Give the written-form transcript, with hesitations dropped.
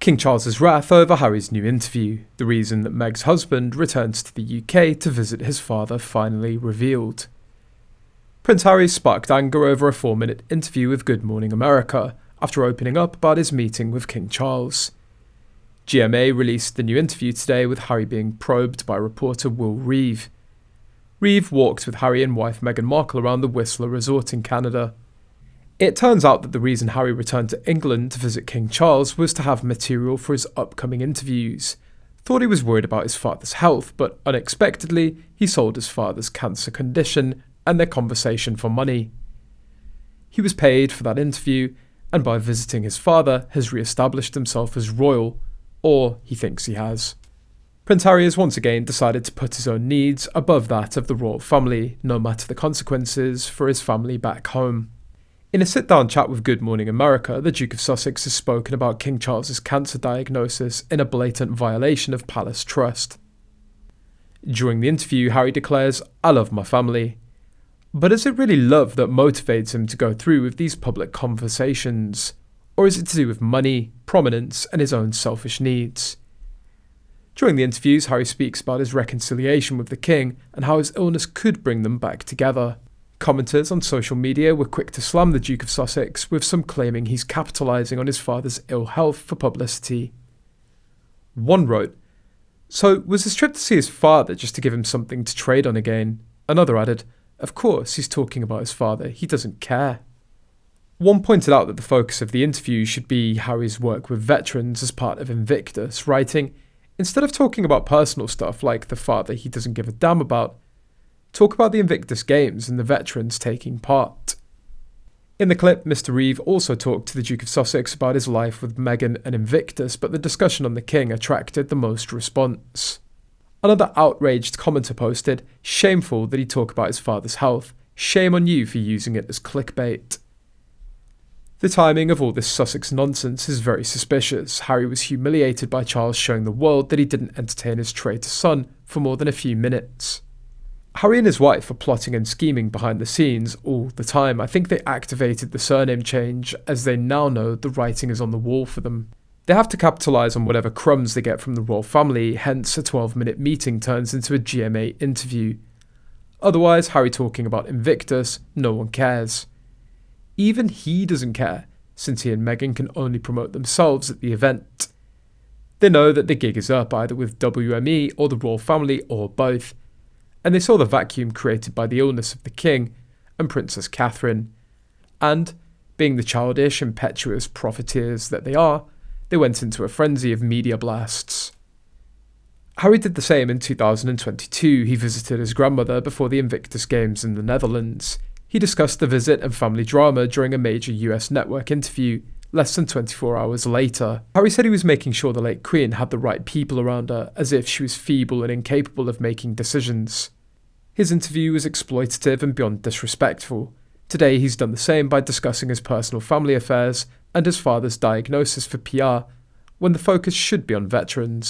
King Charles's wrath over Harry's new interview, the reason that Meg's husband returns to the UK to visit his father, finally revealed. Prince Harry sparked anger over a 4-minute interview with Good Morning America after opening up about his meeting with King Charles. GMA released the new interview today with Harry being probed by reporter Will Reeve. Reeve walked with Harry and wife Meghan Markle around the Whistler Resort in Canada. It turns out that the reason Harry returned to England to visit King Charles was to have material for his upcoming interviews. Thought he was worried about his father's health, but unexpectedly, he sold his father's cancer condition and their conversation for money. He was paid for that interview, and by visiting his father, has re-established himself as royal, or he thinks he has. Prince Harry has once again decided to put his own needs above that of the royal family, no matter the consequences for his family back home. In a sit-down chat with Good Morning America, the Duke of Sussex has spoken about King Charles's cancer diagnosis in a blatant violation of palace trust. During the interview, Harry declares, "I love my family." But is it really love that motivates him to go through with these public conversations? Or is it to do with money, prominence, and his own selfish needs? During the interviews, Harry speaks about his reconciliation with the king and how his illness could bring them back together. Commenters on social media were quick to slam the Duke of Sussex, with some claiming he's capitalising on his father's ill health for publicity. One wrote, "So was his trip to see his father just to give him something to trade on again?" Another added, "Of course, he's talking about his father, he doesn't care." One pointed out that the focus of the interview should be Harry's work with veterans as part of Invictus, writing, "Instead of talking about personal stuff like the father he doesn't give a damn about, talk about the Invictus Games and the veterans taking part." In the clip, Mr. Reeve also talked to the Duke of Sussex about his life with Meghan and Invictus, but the discussion on the king attracted the most response. Another outraged commenter posted, "Shameful that he talk about his father's health. Shame on you for using it as clickbait." The timing of all this Sussex nonsense is very suspicious. Harry was humiliated by Charles showing the world that he didn't entertain his traitor son for more than a few minutes. Harry and his wife are plotting and scheming behind the scenes all the time. I think they activated the surname change as they now know the writing is on the wall for them. They have to capitalise on whatever crumbs they get from the royal family, hence a 12-minute meeting turns into a GMA interview. Otherwise, Harry talking about Invictus, no one cares. Even he doesn't care, since he and Meghan can only promote themselves at the event. They know that the gig is up either with WME or the royal family or both, and they saw the vacuum created by the illness of the king and Princess Catherine, and, being the childish, impetuous profiteers that they are, they went into a frenzy of media blasts. Harry did the same in 2022. He visited his grandmother before the Invictus Games in the Netherlands. He discussed the visit and family drama during a major US network interview less than 24 hours later. Harry said he was making sure the late Queen had the right people around her, as if she was feeble and incapable of making decisions. His interview was exploitative and beyond disrespectful. Today he's done the same by discussing his personal family affairs and his father's diagnosis for PR, when the focus should be on veterans.